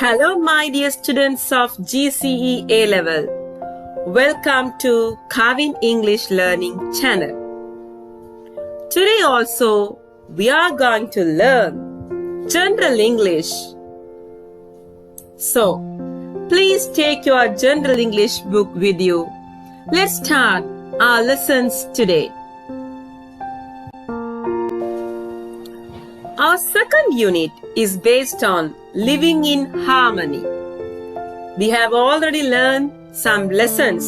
Hello my dear students of GCE A-Level. Welcome to Kavin English Learning Channel. Today also we are going to learn General English. So, please take your General English book with you. Let's start our lessons today. Our second unit is based on living in harmony. We have already learned some lessons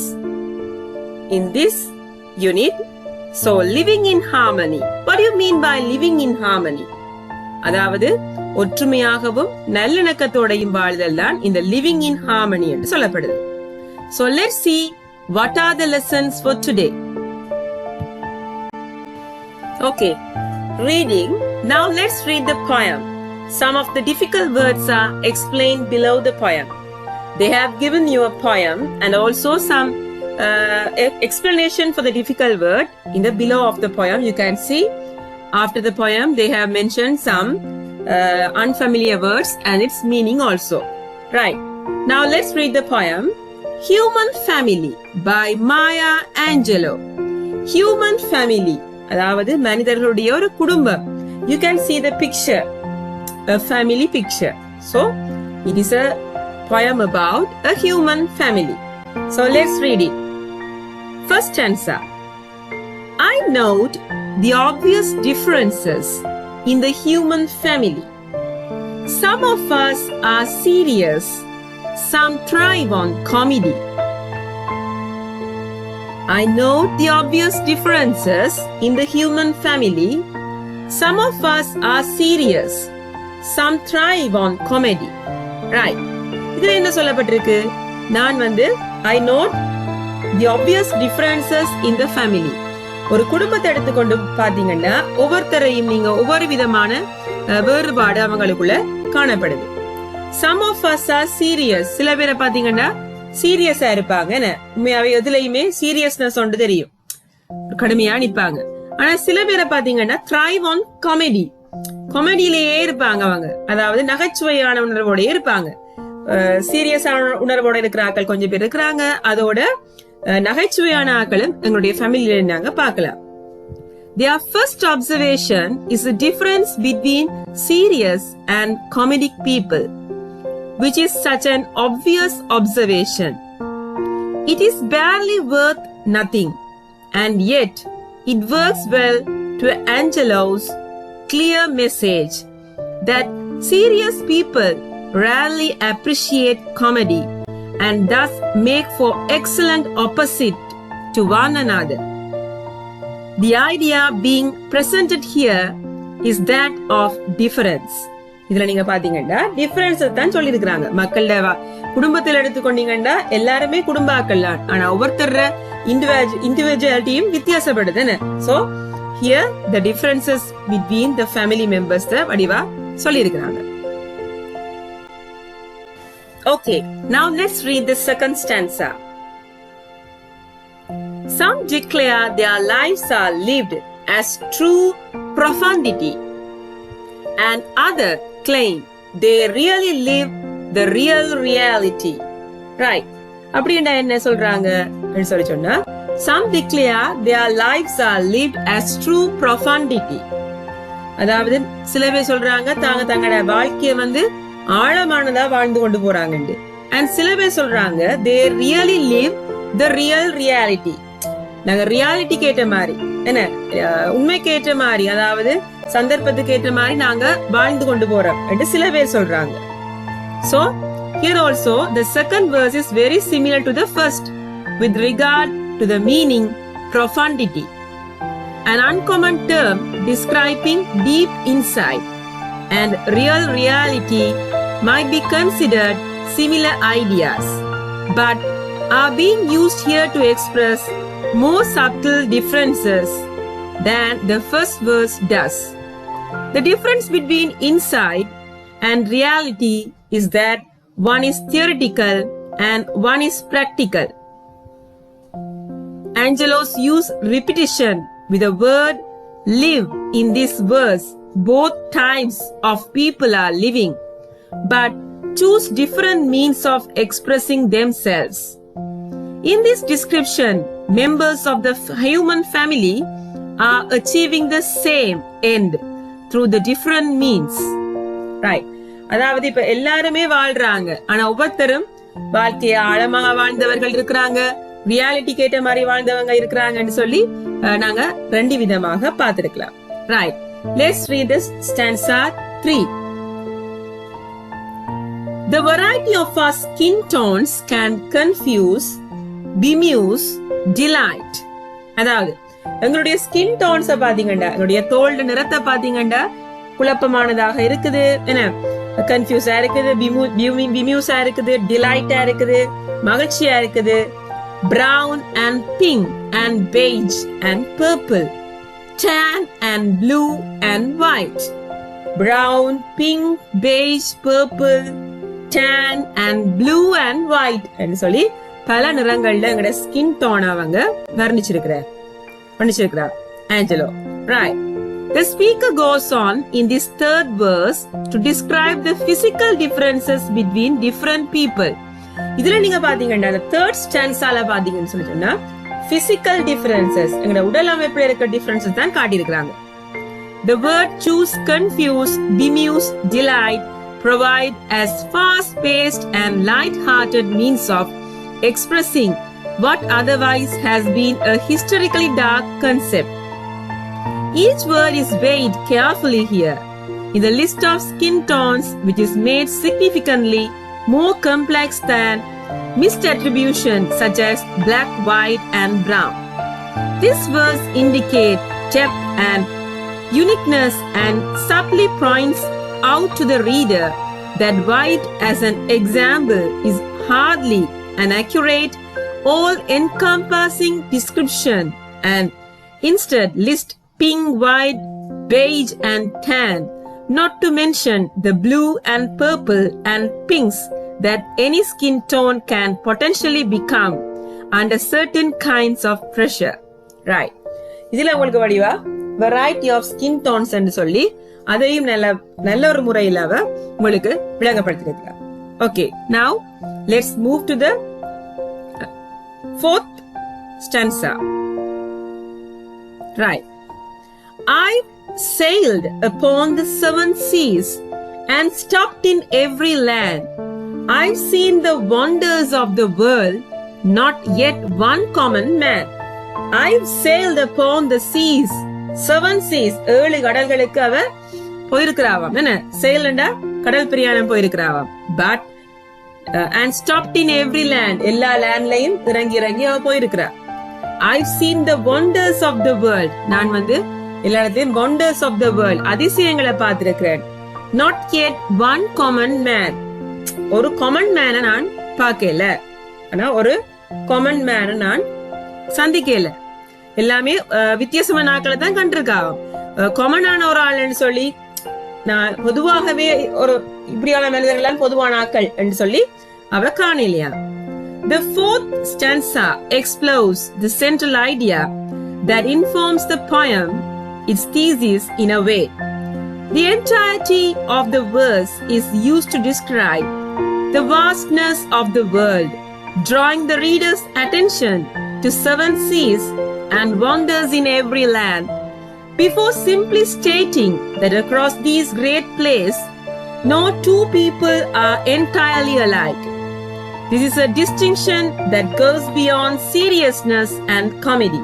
in this unit. So, living in harmony. What do you mean by living in harmony? அதாவது ஒற்றுமையாகவும் நல்லிணக்கத்தோடையும் வாழ்தல் தான் இந்த living in harmony என்று சொல்லப்படுது. So, let's see what are the lessons for today. Okay, reading. Now let's read the poem. Some of the difficult words are explained below the poem. They have given you a poem and also some explanation for the difficult word in the below of the poem. You can see after the poem they have mentioned some unfamiliar words and its meaning also. Right. Now let's read the poem. Human Family by Maya Angelou. Human Family. அதாவது மனிதர்களுடைய ஒரு குடும்பம். You can see the picture, a family picture. So, it is a poem about a human family. So, let's read it. First stanza. I note the obvious differences in the human family. Some of us are serious, some thrive on comedy. I note the obvious differences in the human family. Some of us are serious. Some thrive on comedy. Right. இதுல என்ன சொல்லப்பட்டிருக்கு? நான் I note the obvious differences in the family. ஒரு குடும்பத்தை எடுத்துக்கொண்டு பாத்தீங்கன்னா ஒவ்வொருத்தரையும் நீங்க ஒவ்வொரு விதமான வேறுபாடு அவங்களுக்குள்ள காணப்படுது. Some of us are serious. சில பேரை பாத்தீங்கன்னா சீரியஸா இருப்பாங்க. உண்மையாவே எதுலயுமே சீரியஸ்னஸ் ஒன்று தெரியும். கடுமையா நிப்பாங்க. ஆனா சில பேரை பாத்தீங்கன்னா thrive on comedy. காமெடியிலேயே இருப்பாங்க அவங்க. அதாவது நகைச்சுவையான உணர்வோட இருப்பாங்க. சீரியஸான உணர்வோட இருக்கிற ஆட்கள் கொஞ்சம் பேர் இருக்கிறாங்க. அதோட நகைச்சுவையான ஆட்களும் எங்களுடைய ஃபேமிலியில நாங்க பார்க்கலாம். Their first observation is the difference between serious and comedic people, which is such an obvious observation. It is barely worth nothing, and yet it works well to Angelou's clear message that serious people rarely appreciate comedy and thus make for excellent opposite to one another. The idea being presented here is that of difference. இதுல நீங்க பாத்தீங்கன்னா difference தான் சொல்லி இருக்கிறாங்க. மக்களோட குடும்பத்தில் எடுத்துக்கொண்டீங்கன்னா எல்லாருமே குடும்பாக்கள் தான். ஆனா ஒவ்வொருத்தர இண்டிவிஜுவாலிட்டியும் வித்தியாசப்படுது. So here the differences between the family members வடிவா சொல்லி இருக்கிறாங்க. Okay, now let's read the second stanza. Some declare their lives are lived as true profundity, and others claim they really live the real reality. Right. அப்படின்னா என்ன சொல்றாங்க? சொன்னா some declare their lives are lived as true profundity. அதாவது சில பேர் சொல்றாங்க தாங்க தங்களோட வாழ்க்கைய ஆழமானதா வாழ்ந்து கொண்டு போறாங்க. and சில பேர் சொல்றாங்க they really live the real reality. நாங்க ரியாலிட்டிக்கு ஏற்ற மாதிரி என்ன உண்மைக்கு ஏற்ற மாதிரி அதாவது சந்தர்ப்பத்துக்கு ஏற்ற மாதிரி நாங்க வாழ்ந்து கொண்டு போறோம் என்று சில பேர் சொல்றாங்க. So here also the second verse is very similar to the first with regard to the meaning profundity, an uncommon term describing deep insight, and real reality might be considered similar ideas, but are being used here to express more subtle differences than the first verse does. The difference between insight and reality is that one is theoretical and one is practical. Angelou's use repetition with the word live in this verse both types of people are living, but choose different means of expressing themselves. In this description, members of the human family are achieving the same end through the different means. Right. அதாவது இப்ப எல்லாருமே வாழ்றாங்க, ஆனா ஒவ்வொருத்தரும் வாழ்க்கைய ஆழமாக வாழ்ந்தவர்கள் இருக்கிறாங்க, ரியாலிட்டி கேட்ட மாதிரி வாழ்ந்தவங்க இருக்கிறாங்கன்னு சொல்லி நாங்க ரெண்டு விதமாக பார்த்திருக்கலாம். Right. Let's read this stanza 3. The variety of our skin tones can confuse, bemuse, delight. அதாவது எங்களுடைய ஸ்கின் டோன்ஸ் பாத்தீங்கன்னா, எங்களுடைய தோல் நிறத்தை பாத்தீங்கன்னா குழப்பமானதாக இருக்குது, என்ன கன்ஃபியூஸா இருக்குது, பிமியூஸா இருக்குது, டிலைட்டா இருக்குது, மகிழ்ச்சியா இருக்குது. Brown and pink and beige and purple, tan and blue and white. Brown, pink, beige, purple, tan and blue and white and சொல்லி பல நிறங்கள்ல எங்கட ஸ்கின் டோன் அவங்க வர்ணிச்சிருக்கிறார் Angelo. Right. The speaker goes on in this third verse to describe the physical differences between different people. இதுல நீங்க பாத்தீங்கன்னா third stanzaல பாத்தீங்கன்னு சொல்லி சொன்னா physical differences, எங்கட உடல் அமைப்புல இருக்க differences தான் காட்டி இருக்காங்க. The word choose, confuse, bemuse, delight provide as fast-paced and light-hearted means of expressing what otherwise has been a historically dark concept. Each word is weighed carefully here in the list of skin tones, which is made significantly more complex than misattribution such as black, white and brown. This verse indicates depth and uniqueness and subtly points out to the reader that white as an example is hardly an accurate, all-encompassing description, and instead list pink, white, beige and tan, not to mention the blue and purple and pinks that any skin tone can potentially become under certain kinds of pressure. Right. இதுல உங்களுக்கு வடிவா variety of skin tones என்று சொல்லி அதையும் நல்ல ஒரு முறையில உங்களுக்கு விளங்கப்படுத்திருக்காங்க. Okay, now let's move to the fourth stanza. Right. I sailed upon the seven seas and stopped in every land. I've seen the wonders of the world, not yet one common man. I've sailed upon the seas, seven seas, ஏழு கடல்களுக்கு அவர் போயிருக்கிறாவாம். என்ன sailண்டா கடல் பிரயாணம் போயிருக்கிறாவாம். But and stopped in every land, எல்லா லேண்ட்லயும் இறங்கி அவ போயிருக்கிறா. I've seen the wonders of the world, நான் எல்லா இடத்தையும் wonders of the world, அதிசயங்களை பார்த்திருக்கிறேன். Not yet one common man, ஒரு common man நான் பார்க்கல, ஆனா ஒரு common man நான் சந்திக்கல. எல்லாமே வித்தியாசமான ஆட்களை தான் கண்டிருக்காவும். காமனான ஒரு ஆள்னு சொல்லி நான் பொதுவாகவே ஒரு இப்படியான மனிதர்கள் பொதுவான ஆட்கள் என்று சொல்லி அவ காணலையா. The fourth stanza explores the central idea that informs the poem, its thesis in a way. The entirety of the verse is used to describe the vastness of the world, drawing the reader's attention to seven seas and wonders in every land, before simply stating that across these great places, no two people are entirely alike. This is a distinction that goes beyond seriousness and comedy,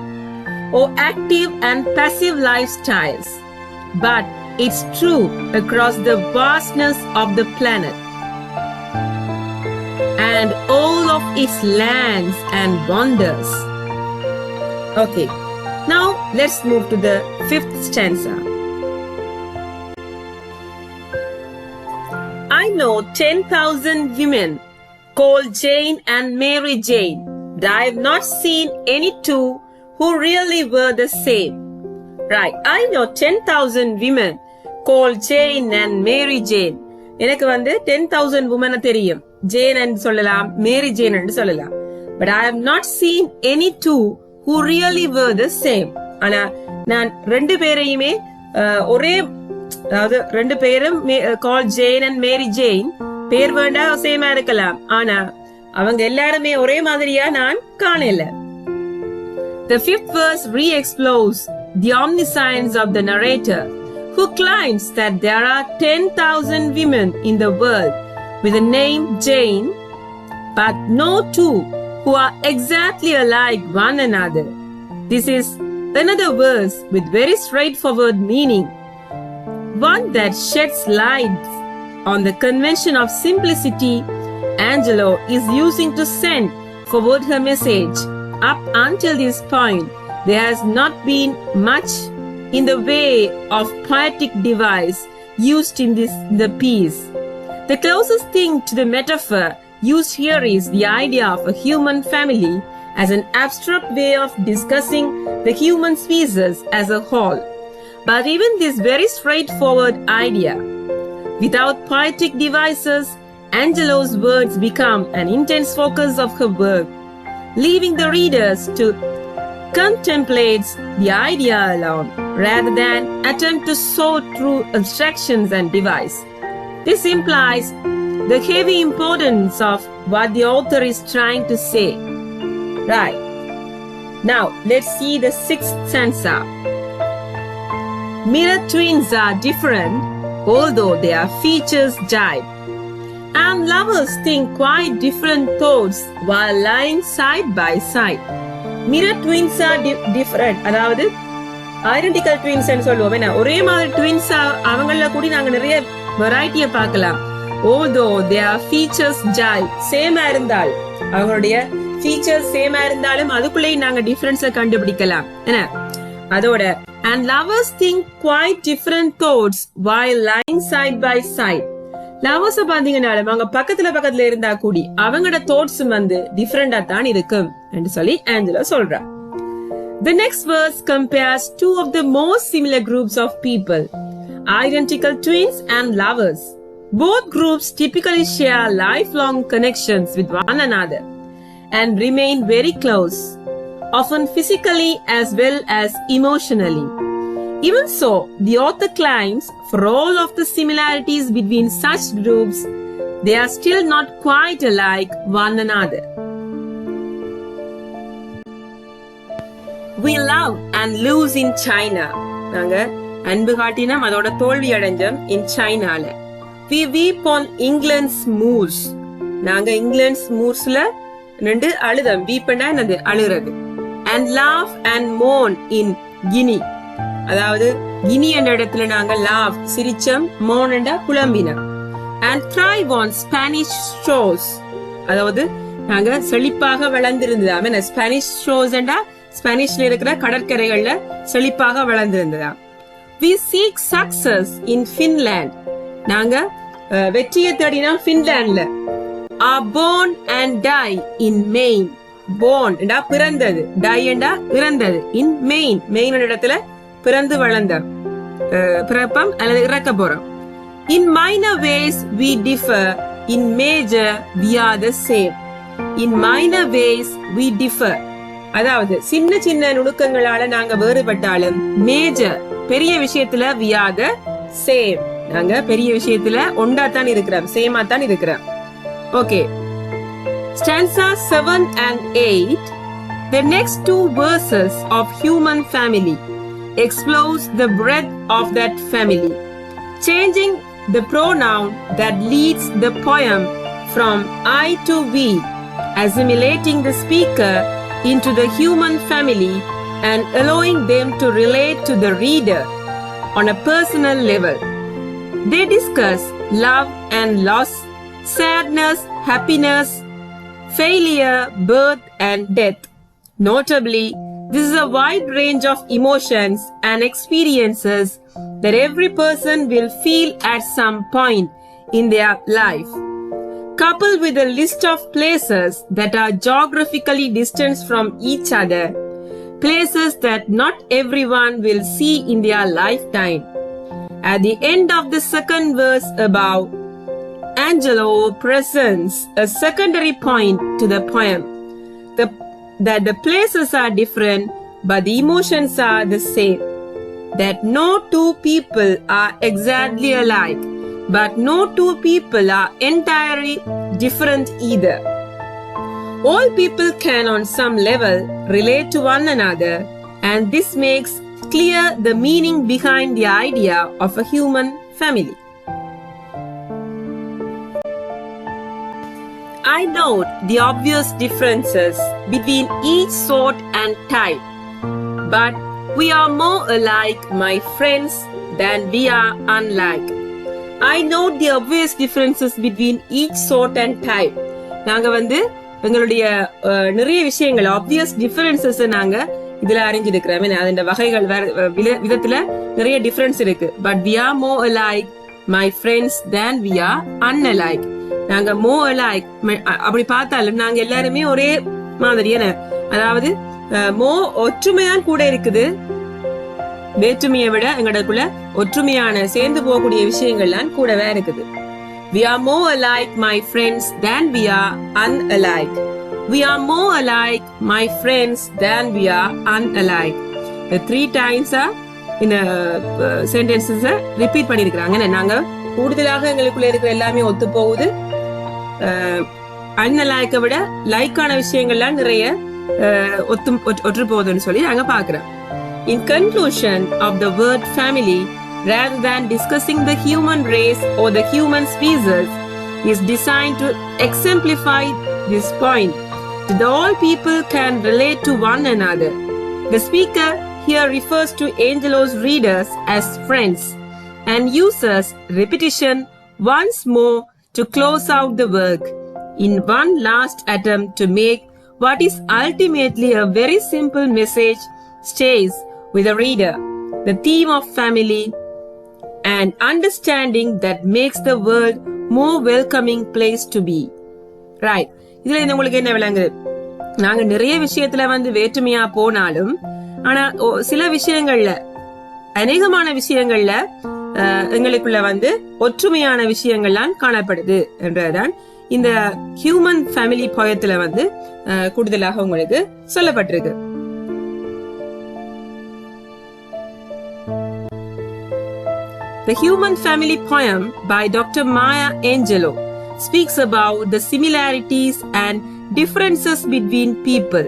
or active and passive lifestyles, but it's true across the vastness of the planet and all of its lands and wonders. Okay, now let's move to the fifth stanza. I know 10,000 women called Jane and Mary Jane, but I have not seen any two who really were the same. Right, I know 10,000 women called Jane and Mary Jane. எனக்கு 10,000 women தெரியும். Jane and சொல்லலாம், Mary Jane and சொல்லலாம். But I have not seen any two who really were the same. ஆனா நான் ரெண்டு பேரையுமே ஒரே அதாவது ரெண்டு பேரும் கால் ஜேன் அண்ட் மேரி ஜெயின், பேர் வேண்டா சேமா இருக்கலாம், ஆனா அவங்க எல்லாருமே ஒரே மாதிரியா நான் காணல. The fifth verse re-explores the omniscience of the narrator, who claims that there are 10,000 women in the world with the name Jane, but no two who are exactly alike one another. This is another verse with very straightforward meaning, one that sheds light on the convention of simplicity Angelo is using to send forward her message. Up until this point, there has not been much in the way of poetic device used in the piece. The closest thing to the metaphor used here is the idea of a human family as an abstract way of discussing the human species as a whole. But even this very straightforward idea, without poetic devices, Angelo's words become an intense focus of her work, leaving the readers to contemplate the idea alone, rather than attempt to sort through abstractions and device. This implies the heavy importance of what the author is trying to say. Right. Now, let's see the sixth stanza. Mirror twins are different, although their features jibe, and lovers think quite different thoughts while lying side by side. Mirror twins are different. அதாவது identical twins ன்னு சொல்லுவோம். என்ன ஒரே மாதிரி twins அவங்கள கூட நாங்க நிறைய வெரைட்டியை பார்க்கலாம். Although their features jibe, சேமா இருந்தால் அவங்களுடைய features சேமா இருந்தாலும் அதுக்குள்ளேயும் நாங்க டிஃபரன்ஸை கண்டுபிடிக்கலாம். என்ன அதோட and lovers think quite different thoughts while lying side by side. Lovers பாத்தீங்கன்னாலும் அவங்க பக்கத்துல இருந்தா கூடி அவங்களோட தோட்ஸ் வந்து டிஃபரெண்டா தான் இருக்கும் என்று சொல்லி ஆஞ்சலோ சொல்றா. The next verse compares two of the most similar groups of people, identical twins and lovers. Both groups typically share lifelong connections with one another and remain very close, often physically as well as emotionally. Even so, the author claims for all of the similarities between such groups, they are still not quite alike one another. We love and lose in China. நாங்க அன்பு காட்டினோம் அதோட தோல்வி அடைஞ்சோம் in Chinaல. We weep on England's moors. நாங்க இங்கிலாந்து's moorsல நின்று அழுதோம். வீப்னா என்னது அழுறது. And laugh and mourn in Guinea. அதாவது Guinea என்ற இடத்துல நாங்க Lav சிரிச்சம், மோனண்டா புலம்பினம். And thrive on Spanish shores. அதாவது நாங்க செழிப்பாக வளர்ந்திருந்ததாம். என்ன ஸ்பானிஷ் ஷோர்ஸ்ண்டா ஸ்பானிஷ்ல இருக்கிற கடற்கரைகள்ல செழிப்பாக வளர்ந்திருந்ததாம். We seek success in Finland. நாங்க வெற்றியை தேடினோம் பின்லாண்ட்ல. Are born and die in Maine. Born என்றா பிறந்தது, die என்றா இறந்தது. In Maine, Maine என்ற இடத்துல பிறந்து வளர்ந்த பிறப்பம் அல்லது இறக்க போறோம். In minor ways we differ, in major we are the same. In minor ways we differ. அதாவது சின்ன சின்ன நுணுக்கங்களால நாங்க வேறுபட்டாலும் மேஜர் பெரிய விஷயத்துல we are the same. நாங்க பெரிய விஷயத்துல ஒன்றா தான் இருக்கிறோம், சேமா தான் இருக்கிறோம். Okay. Stanza 7 and 8. The next two verses of Human Family explores the breadth of that family, changing the pronoun that leads the poem from I to we, assimilating the speaker into the human family and allowing them to relate to the reader on a personal level. They discuss love and loss, sadness, happiness, failure, birth and death. Notably, this is a wide range of emotions and experiences that every person will feel at some point in their life, coupled with a list of places that are geographically distant from each other, places that not everyone will see in their lifetime. At the end of the second verse above, Angelo presents a secondary point to the poem, that the places are different, but the emotions are the same. that no two people are exactly alike, but no two people are entirely different either. All people can on some level relate to one another, and this makes clear the meaning behind the idea of a human family. I note the obvious differences between each sort and type, but we are more alike, my friends, than we are unlike. I note the obvious differences between each sort and type. நாங்க எங்களுடைய நிறைய விஷயங்கள் obvious differences நாங்க இதுல அறிஞ்சிருக்கிறோம். அதோட வகைகள் விதத்துல நிறைய டிஃபரன்ஸ் இருக்கு. But we are more alike, my friends, than we are unalike. நாங்க more alike அப்படி பார்த்தாலும் நாங்க எல்லாருமே ஒரே மாதிரியான, அதாவது ஒற்றுமைதான் கூட இருக்குது. வேற்றுமையை விட எங்களுக்குள்ள ஒற்றுமையான சேர்ந்து போகக்கூடிய விஷயங்கள்லாம் கூடவே இருக்குது. We are more alike, my friends, than we are unalike. We are more alike, my friends, than we are unalike. The 3 times in sentences repeat பண்ணிருக்காங்க. நாங்க கூடுதலாக எங்களுக்குள்ள இருக்கிற எல்லாமே ஒத்து போகுது. unalike விட லைக்கான விஷயங்கள்லாம் நிறைய ஒற்று போகுதுன்னு சொல்லி நாங்க பாக்குறோம். In conclusion of the word family, rather than discussing the human race or the human species, is designed to exemplify this point that all people can relate to one another. The speaker here refers to Angelo's readers as friends and uses repetition once more to close out the work in one last attempt to make what is ultimately a very simple message stays with the reader. The theme of family and understanding that makes the world more welcoming place to be. Right. இதுல உங்களுக்கு என்ன விளங்குது? நாங்க நிறைய விஷயத்துல வேற்றுமையா போனாலும், ஆனா சில விஷயங்கள்ல, அநேகமான விஷயங்கள்ல எங்களுக்குள்ள ஒற்றுமையான விஷயங்கள்லாம் காணப்படுது என்றதான் இந்த ஹியூமன் ஃபேமிலி போயத்துல கூடுதலாக உங்களுக்கு சொல்லப்பட்டிருக்கு. The Human Family poem by Dr. Maya Angelou speaks about the similarities and differences between people.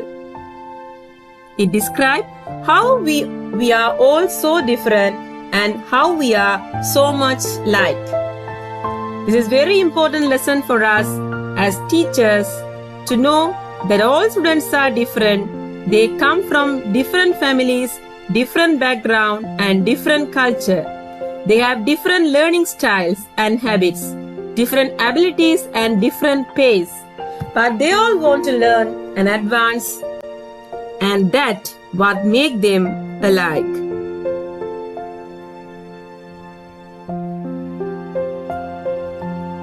It describes how we are all so different and how we are so much like. This is very important lesson for us as teachers to know that all students are different. They come from different families, different background and different culture. They have different learning styles and habits, different abilities and different pace. But they all want to learn and advance, and that what make them alike.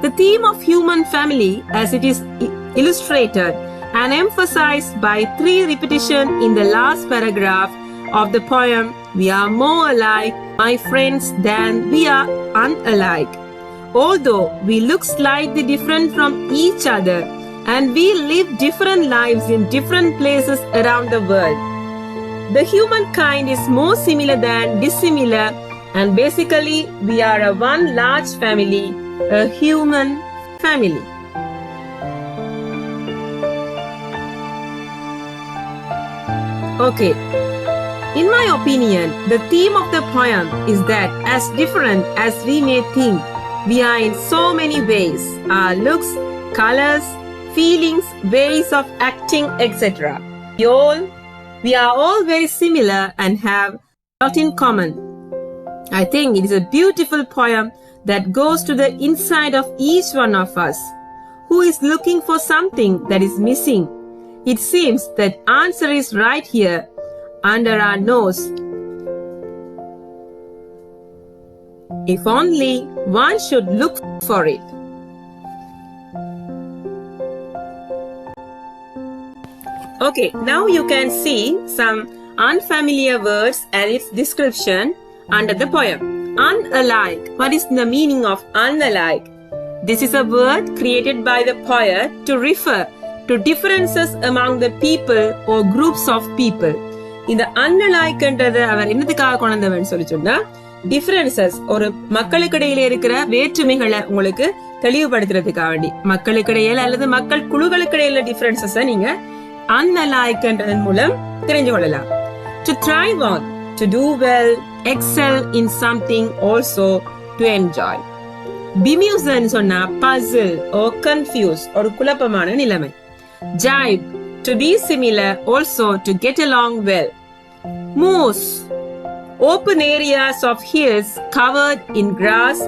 The theme of human family as it is illustrated and emphasized by 3 repetitions in the last paragraph of the poem, we are more alike, my friends, than we are unalike. Although we look slightly different from each other and we live different lives in different places around the world, the humankind is more similar than dissimilar, and basically we are a one large family, a human family. Okay. In my opinion, the theme of the poem is that as different as we may think, we are in so many ways. Our looks, colors, feelings, ways of acting, etc. We are all very similar and have a lot in common. I think it is a beautiful poem that goes to the inside of each one of us, who is looking for something that is missing. It seems that answer is right here, under our nose. If only one should look for it. Okay, now you can see some unfamiliar words and its description under the poem. Unalike. What is the meaning of unalike? This is a word created by the poet to refer to differences among the people or groups of people. இந்த அன்அலைக்ன்றது அவர் என்னதுக்காக கொண்டவன் சொல்லி சொன்னா differences ஒரு மக்களுக்கு இடையில இருக்கிற வேற்றுமைகளை உங்களுக்கு தெளிவுபடுத்துறதுக்காக வேண்டி மக்களுக்கு இடையில அல்லது மக்கள் குழுக்களுக்கு இடையில டிஃபரன்சஸ் நீங்க அன்அலைக்ன்றதன் மூலம் தெரிஞ்சு கொள்ளலாம். To thrive on, to do well, excel in something, also to enjoy. Bemused சொன்னா puzzle or confuse ஒரு குழப்பமான நிலைமை. Jibe, to be similar, also to get along well. Moose, open areas of hills covered in grass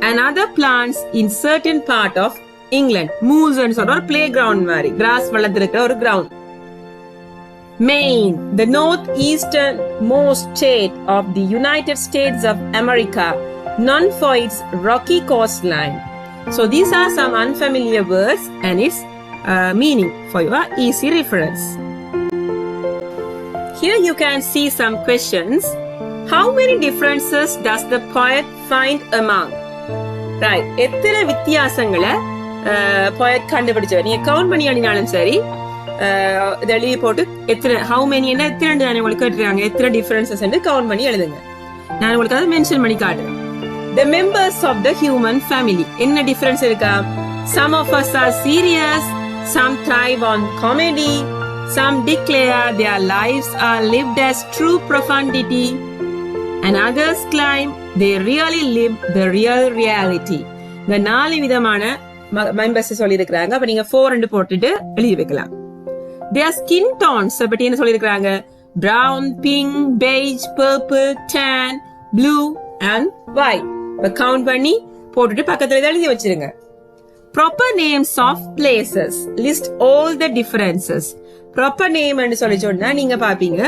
and other plants in certain part of England. Moose ன்னு சொல்ற ஒரு playground மாதிரி grass வளர்ந்திருக்கிற ஒரு ground. Maine, the northeastern most state of the United States of America, known for its rocky coastline. So these are some unfamiliar words and its meaning for your easy reference. Here you can see some questions. How many differences does the poet find among? Right, எத்தனை வித்தியாசங்களை poet கண்டுபிடிச்சவர். நீங்க count பண்ணி அடினாலும் சரி இதை எழுதி போட்டு எத்தனை how many என்ன எத்தனை உங்களுக்கு கேட்டுருக்காங்க எத்தனை டிஃபரன்சஸ் கவுண்ட் பண்ணி எழுதுங்க. நான் உங்களுக்கு அதை மென்ஷன் பண்ணி காட்டுறேன். The members of the human family என்ன டிஃபரன்ஸ் இருக்கா? Some of us are serious, some thrive on comedy, some declare their lives are lived as true profundity, and others claim they really live the real reality. இந்த 4 விதமான members சொல்லி இருக்கிறாங்க. அப்ப நீங்க 4 போட்டுட்டு எழுதி வைக்கலாம். Their skin tones பத்தி என்ன சொல்லி இருக்காங்க? Brown, pink, beige, purple, tan, blue and white. இப்ப கவுண்ட் பண்ணி போட்டுட்டு பக்கத்துல எழுதி வச்சிருங்க. Proper names of places list all the differences. Proper name ன்னு சொல்லி சொன்னா நீங்க பாப்பீங்க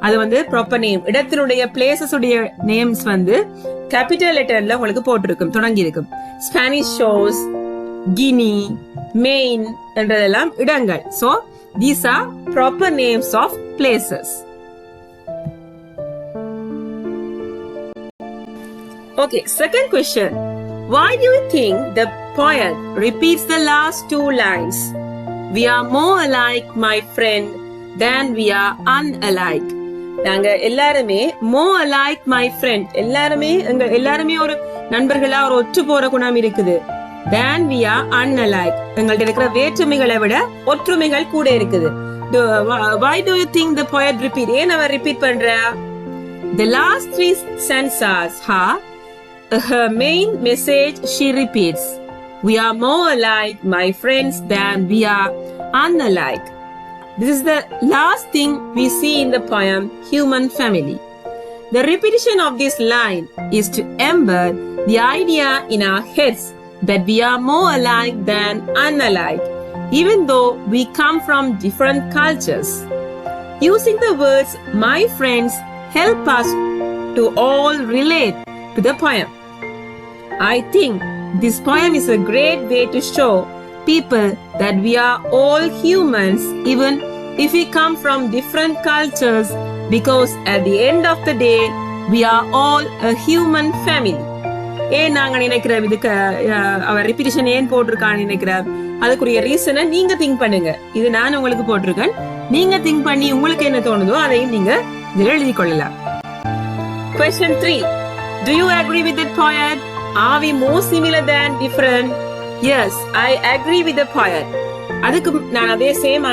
அது proper name இடத்தினுடைய places உடைய names capital letterல உங்களுக்கு போட்டிருக்கும் தொடங்கி இருக்கும். Spanish shores, Guinea, Maine என்றதெல்லாம் இடங்கள். So these are proper names of places. Okay, second question. Why do you think the poet repeats the last 2 lines? We are more alike, my friend, than we are unalike. நாங்க எல்லாருமே more alike, my friend. எல்லாருமே ஒரு நண்பர்களா ஒரு ஒற்று போற குணம் இருக்குது. Than we are unalike. எங்கள்ட்ட இருக்கிற வேற்றுமைகளை விட ஒற்றுமைகள் கூட இருக்குது. Why do you think the poet repeat? ஏன் அவர் repeat பண்றா? The last 3 stanzas are her main message she repeats. We are more alike, my friends, than we are unalike. This is the last thing we see in the poem Human Family. The repetition of this line is to embed the idea in our heads that we are more alike than unalike, even though we come from different cultures. Using the words my friends help us to all relate to the poem. I think this poem is a great way to show people that we are all humans even if we come from different cultures, because at the end of the day we are all a human family. ஏன் நாங்க நினைக்கிறோம் இதுக்கு அவர் repetition ஏன் போட்டிருக்கான்னு நினைக்கிறார் அதுக்குரிய ரீசனை நீங்க think பண்ணுங்க. இது நான் உங்களுக்கு போட்டிருக்கேன். நீங்க திங்க் பண்ணி உங்களுக்கு என்ன தோணுதோ அதையும் நீங்க இதில் எழுதி கொள்ளலாம். Question 3. Do you agree with the poet? Are we more similar than different? Yes, I agree with the poet. அதுக்கு நான் அதே சேம்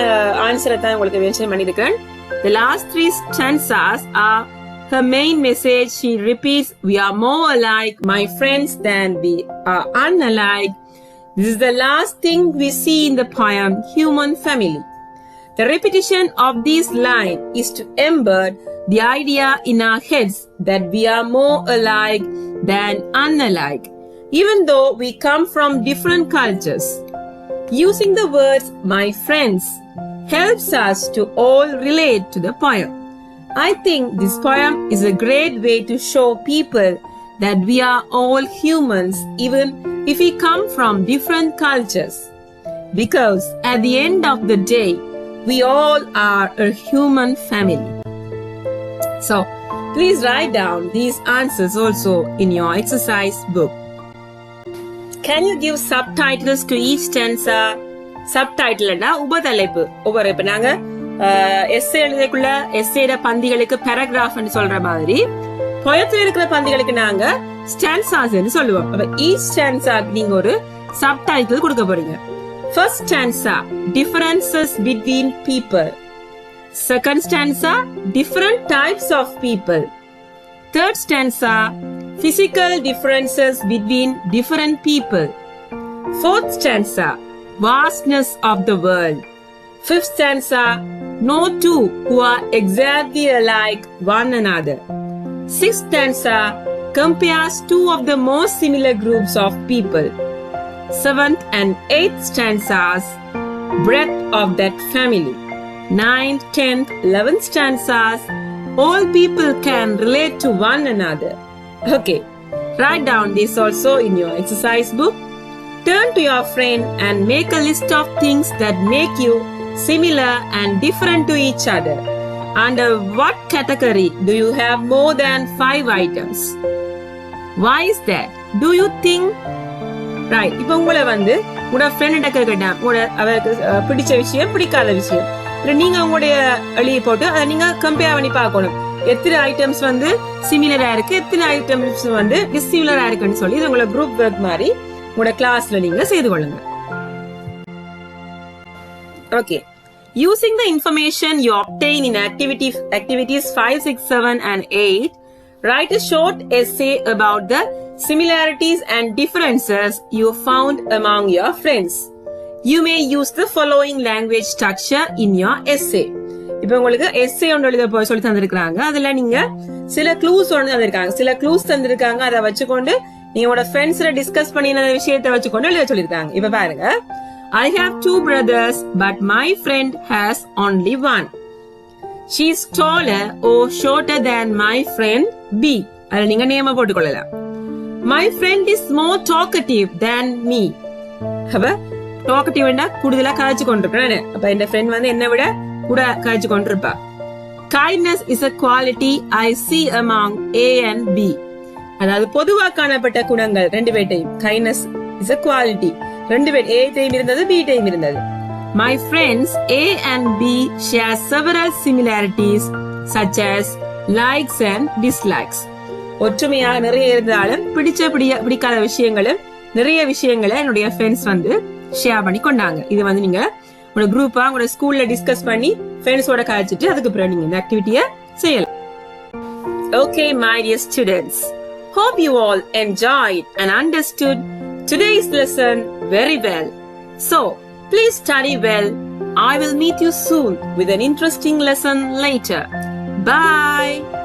ஆன்சரை தான் உங்களுக்கு மென்ஷன் பண்ணிருக்கேன். The last 3 stanzas are her main message. She repeats, we are more alike, my friends, than we are unalike. This is the last thing we see in the poem Human Family. The repetition of this line is to embed the idea in our heads that we are more alike than unalike, even though we come from different cultures. Using the words my friends helps us to all relate to the poem. I think this poem is a great way to show people that we are all humans even if we come from different cultures, because at the end of the day we all are a human family. So please write down these answers also in your exercise book. Can you give subtitles to each stanza? Subtitle na உபதலைப்பு. ஒவ்வொரு இப்ப நாங்க S A எழுதக்குள்ள எஸ்ஏட பந்திகளுக்கு பேராகிராஃப்னு சொல்ற மாதிரி பொயத்துல இருக்கிற பந்திகளுக்கு நாங்க stanzas சொல்லுவோம். அப்ப each stanza நீங்க ஒரு சப்டைட்டில் கொடுக்க போறீங்க. First stanza differences between people. Second stanza different types of people. Third stanza, physical differences between different people. Fourth stanza, vastness of the world. Fifth stanza, no two who are exactly alike one another. Sixth stanza, compares two of the most similar groups of people. Seventh and eighth stanzas, breadth of that family. 9th, 10th, 11th stanzas, all people can relate to one another. Okay, write down this also in your exercise book. Turn to your friend and make a list of things that make you similar and different to each other. Under what category do you have more than 5 items? Why is that? Do you think? Right, இப்போ உங்களை உங்களோட friend கேட்டேன், உங்களோட அவருக்கு பிடிச்ச விஷயம் பிடிக்காத விஷயம் நீங்க உங்களுடைய எழுதி போட்டு அதை நீங்க கம்பேர் பண்ணி பார்க்கணும். எத்தனை ஐட்டம்ஸ் சிமிலரா இருக்கு, எத்தனை ஐட்டம்ஸ் டிஸ்சிமிலரா இருக்குன்னு சொல்லி இது உங்களோட குரூப் ஒர்க் மாதிரி உங்களோட கிளாஸ்ல நீங்க செய்து கொள்ளுங்க. Okay, using the information you obtain in activities 5, 6, 7 and 8, write a short essay about the similarities and differences you found among your friends. You may use the following language structure in your essay. இப்போ உங்களுக்கு S A ஒன்று எழுத சொல்லி தந்திருக்காங்க. அதுல நீங்க சில clues ஒன்று தந்திருக்காங்க, சில க்ளூஸ் தந்திருக்காங்க. அதை வச்சுக்கொண்டு நீங்க உங்களோட ஃப்ரெண்ட்ஸ்ல டிஸ்கஸ் பண்ணின விஷயத்தை வச்சுக்கொண்டு எழுத சொல்லிருக்காங்க. இப்ப பாருங்க, I have 2 brothers, but my friend has only one. She is taller or shorter than my friend B. அதுல நீங்க நேம போட்டுக்கொள்ளலாம். My friend is more talkative than me. அப்ப டாக்கட்டிவ்னா கூடுதலா காய்ச்சி கொண்டிருப்பேன். அப்ப என் ஃப்ரெண்ட் என்ன விட கூட காய்ச்சி கொண்டிருப்பா. Kindness is a quality I see among A and B. அதாவது பொதுவா காணப்பட்ட குணங்கள் ரெண்டு பேர்ட்டையும். Kindness is a quality. ரெண்டு பேர் A டைம் இருந்தது, B டைம் இருந்தது. My friends A and B share several similarities such as likes and dislikes. ஒற்றுமையாக நிறைய இருந்தாலும் பிடிக்காத விஷயங்களும் நிறைய விஷயங்களை என்னுடைய ஃப்ரெண்ட்ஸ் ஷேர் பண்ணி கொண்டாங்க. இது நீங்க உங்களோட குரூப்பா உங்களோட ஸ்கூல்ல டிஸ்கஸ் பண்ணி ஃப்ரெண்ட்ஸோட கழிச்சிட்டு அதுக்கப்புறம் நீங்க இந்த ஆக்டிவிட்டியை செய்யலாம். Okay, my dear students, hope you all enjoyed and understood today's lesson very well. So, please study well. I will meet you soon with an interesting lesson later. Bye.